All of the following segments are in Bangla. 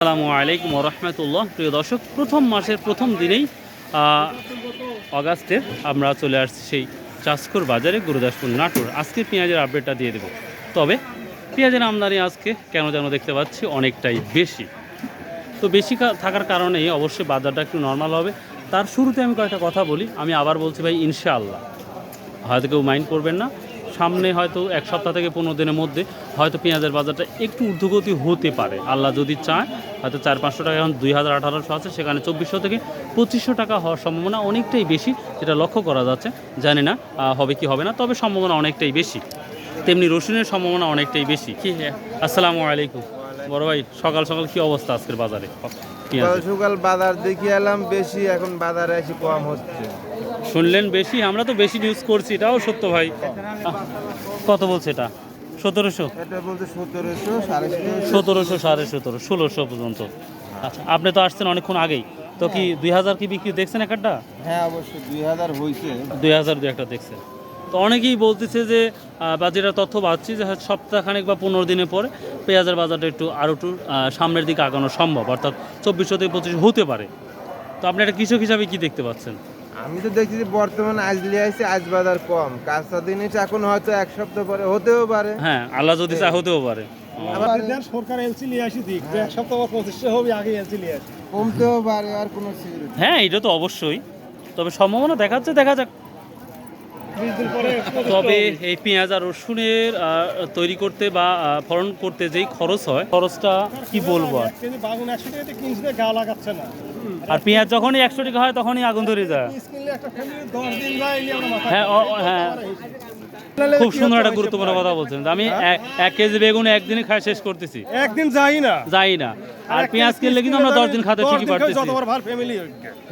আসসালামু আলাইকুম রহমতুল্লাহ। প্রিয় দর্শক, প্রথম মাসের প্রথম দিনেই অগাস্টের আমরা চলে আসছি সেই চাষকর বাজারে, গুরুদাসপুর নাটোর। আজকে পেঁয়াজের আপডেটটা দিয়ে দেব। তবে পেঁয়াজের আমদানি আজকে কেন যেন দেখতে পাচ্ছি অনেকটাই বেশি। তো বেশি থাকার কারণেই অবশ্যই বাজারটা একটু নর্মাল হবে। তার শুরুতে আমি কয়েকটা কথা বলি। আমি আবার বলছি ভাই, ইনশাআল্লাহ হয়তো কেউ মাইন্ড করবেন না, সামনে হয়তো এক সপ্তাহ থেকে 15 দিনের মধ্যে হয়তো পেঁয়াজের বাজারটা একটু ঊর্ধ্বগতি হতে পারে, আল্লাহ যদি চায়। হয়তো 400-500 টাকা, এখন 2000-1800 আছে, সেখানে 2400 থেকে 2500 টাকা হওয়ার সম্ভাবনা অনেকটাই বেশি, যেটা লক্ষ্য করা যাচ্ছে। জানি না হবে কি হবে না, তবে সম্ভাবনা অনেকটাই বেশি। তেমনি রসুনের সম্ভাবনা অনেকটাই বেশি। কি আসসালামু আলাইকুম বড় ভাই, সকাল সকাল কি অবস্থা আজকের বাজারে? সকাল বাজার দেখে এলাম বেশি, এখন বাজারে এসে কম হচ্ছে। শুনলেন বেশি, আমরা তো বেশি নিউজ করছি, এটাও সত্য ভাই। কত বলছে এটা? 1700? এটা বলতে 1700, 1750, 1700, 1750, 1600 পর্যন্ত। আচ্ছা, আপনি তো আসছেন অনেকক্ষণ আগেই, তো কি 2000 কি বিক্রি দেখছেন একটা? হ্যাঁ অবশ্যই 2000 হয়েছে। 2000 দু একটা দেখছেন। তো অনেকেই বলতেছে যে বা যেটা তথ্য পাচ্ছি যে সপ্তাহখানেক বা 15 দিনের পরে পেঁয়াজের বাজারটা আরও একটু সামনের দিকে আগানো সম্ভব, অর্থাৎ 2400 থেকে 2500 হতে পারে। তো আপনি একটা কৃষক হিসাবে কি দেখতে পাচ্ছেন? আমি তো দেখছি যে বর্তমানে আজ লিয়ে আসছে, আজ বাজার কম। কাঁচা জিনিস এখন হয়তো এক সপ্তাহ পরে হতেও পারে। হ্যাঁ, আল্লাহ যদি চায় হতেও পারে। সরকার এলসি নিয়ে আসি দিক যে এক সপ্তাহ পর 2500 হবে, আগে এলসি নিয়ে আসি, কমতেও পারে, আর কোনো সিকিউরিটি। হ্যাঁ, এটা তো অবশ্যই, তবে সম্ভাবনা দেখাচ্ছে, দেখা যাক। 20 দিন পরে তবে এই পেঁয়াজ আর রসুনের তৈরি করতে বা ফলন করতে যেই খরচ হয়, খরচটা কি বলবো আর। কিন্তু বাগুন 100 টাকাতে কিনছে, গা লাগাচ্ছে না। আর পেঁয়াজ যখনই 100 টাকা হয় তখনই আগুন ধরে যায়। কিনলে একটা ফ্যামিলি 10 দিন যায়, এলি আমরা মাথা। হ্যাঁ হ্যাঁ, খুব সুন্দর একটা গুরুত্বপূর্ণ কথা বলছেন। আমি 1 কেজি বেগুন একদিনে খাই শেষ করতেছি, একদিন যাই না। যাই না। আর পেঁয়াজ কিনলে কিন্তু আমরা 10 দিন খাতে ঠিকই পারতেছি। যতবার ভার ফ্যামিলি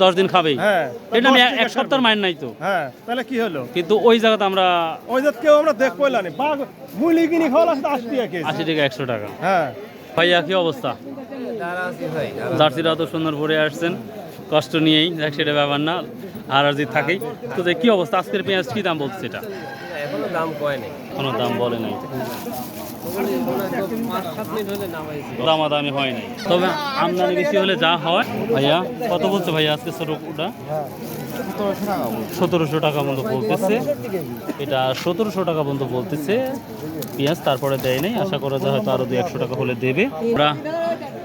10 দিন খাবেই। হ্যাঁ, এটা আমি এক সপ্তাহের মাইন নাই তো। হ্যাঁ, তাহলে কি হলো? কিন্তু ওই জায়গাতে আমরা ওই যে কেউ আমরা দেখ কইলা নি, বাগ মুলি কিনি খাওয়া লাগছে 80 টাকা কেজি। 80 টাকা 100 টাকা। হ্যাঁ ভাইয়া কি অবস্থা? জার্সিরা তো সুন্দর পরে আসছেন, কষ্ট নিয়েই, দেখ সেটা ব্যাপার না, আর আর জিত থাকেই। তো যে কি অবস্থা আজকের পেঁয়াজ, কি দাম বলছে এটা? এখনো দাম কয় নাই। কোনো দাম বলে নাই, দামাদামি হয় নাই। তবে আমদানি বেশি হলে যা হয়। ভাইয়া কত বলছে ভাইয়া আজকে ছোটটা? 1700 টাকা পর্যন্ত বলতেছে। এটা 1700 টাকা পর্যন্ত বলতেছে পেঁয়াজ, তারপরে দেয় নাই। আশা করা যায় হয়তো আরো 200 টাকা হলে দেবে। আমরা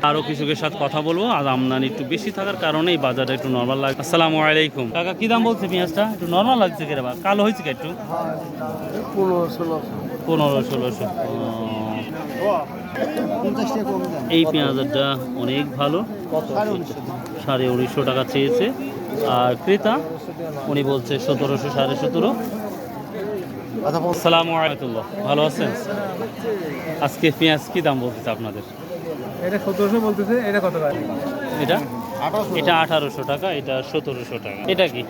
আরো কৃষকের সাথে কথা বলবো। আর আমদানি একটু বেশি থাকার কারণেই বাজারটা একটু নর্মাল লাগে। আসসালামু আলাইকুম কাকা, কি দাম বলছে পেঁয়াজটা? একটু নর্মাল লাগছে কেন, কালো হয়েছে কি একটু? 1500-1600। এই পেঁয়াজটা অনেক ভালো, 1950 টাকা চেয়েছে। আর ক্রেতা উনি বলছে 1700, 1750। আসসালামু আলাইকুম, ভালো আছেন? আজকে পেঁয়াজ কি দাম বলতেছে আপনাদের? এটা 1700 বলতেছে। এটা কত টাকা? এটা 1800 টাকা, এটা 1700 টাকা। এটা কি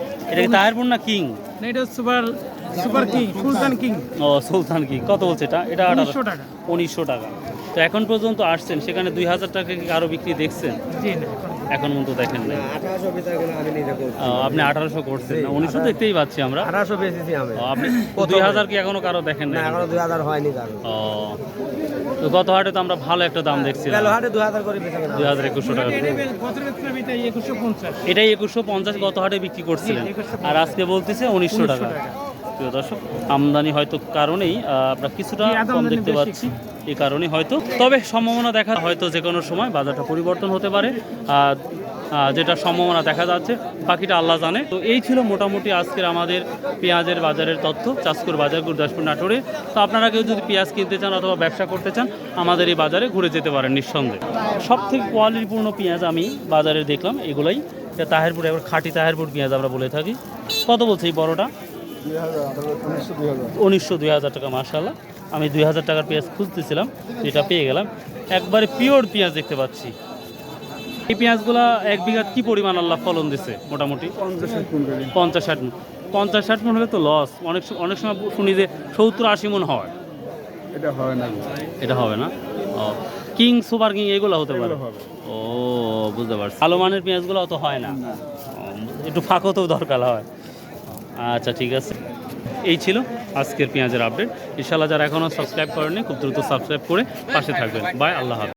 তাহেরপুর না কিং? না, এটা সুপার কিং, সুলতান কিং। ও সুলতান কিং। কত বলছে এটা? এটা 1900 টাকা। 1900 টাকা। তো এখন পর্যন্ত আসছেন, সেখানে 2000 টাকা কি আরো বিক্রি দেখছেন? জি না, এখন পর্যন্ত দেখেন না। 1800 বিচার করে আমি নিজে করছি। আপনি 1800 করছেন না, 1900 দেখতেই পাচ্ছি আমরা। 1800 বেচেছি আমি। আপনি 2000 কি এখনো কারো দেখেন না? না, এখনো 2000 হয়নি কারো। ও, তো গত হাটে তো আমরা ভালো একটা দাম দেখছিলাম, গেল হাটে 2000 করে বেচে গেলাম। 2100 টাকা। এটাই 2150। এটাই 2150 গত হাটে বিক্রি করছিলেন, আর আজকে বলতেছে 1900 টাকা। প্রিয় দর্শক, আমদানি হয়তো কারণেই আমরা কিছুটা কম দেখতে পাচ্ছি, এই কারণে হয়তো। তবে সম্ভাবনা দেখা হয়তো যে কোনো সময় বাজারটা পরিবর্তন হতে পারে, যেটা সম্ভাবনা দেখা যাচ্ছে, বাকিটা আল্লাহ জানে। তো এই ছিল মোটামুটি আজকের আমাদের পেঁয়াজের বাজারের তথ্য, চাষকর বাজার, গুরুদাসপুর নাটোরে। তো আপনারা কেউ যদি পেঁয়াজ কিনতে চান অথবা ব্যবসা করতে চান, আমাদের এই বাজারে ঘুরে যেতে পারেন নিঃসন্দেহে। সব থেকে কোয়ালিটিপূর্ণ পেঁয়াজ আমি বাজারে দেখলাম এগুলাই। এটা তাহেরপুর, এবার খাঁটি তাহেরপুর পেঁয়াজ আমরা বলে থাকি। কত বলছে এই বড়টা? 1900-2000 টাকা। মাশাআল্লাহ, আমি 2000 টাকার পেঁয়াজ খুঁজতেছিলাম, এটা পেয়ে গেলাম। একবারে পিওর পেঁয়াজ দেখতে পাচ্ছি। এই পেঁয়াজগুলা 1 বিঘা কি পরিমাণ আল্লাহ ফলন দিচ্ছে? মোটামুটি 50-60 মন হলে তো লস। অনেক সময় শুনি যে 70-80 মন হয়। এটা হয় না, এটা হবে না। ও, কিং, সুপার কিং এগুলো হতে পারে। ও, বুঝতে পারছি। ভালো মানের পেঁয়াজগুলো অত হয় না, একটু ফাঁকতেও দরকার হয়। আচ্ছা, ঠিক আছে। এই ছিল আজকের পেঁয়াজের আপডেট। ইনশাআল্লাহ যারা এখনও সাবস্ক্রাইব করেননি, খুব দ্রুত সাবস্ক্রাইব করে পাশে থাকবেন। বাই, আল্লাহ হাফেজ।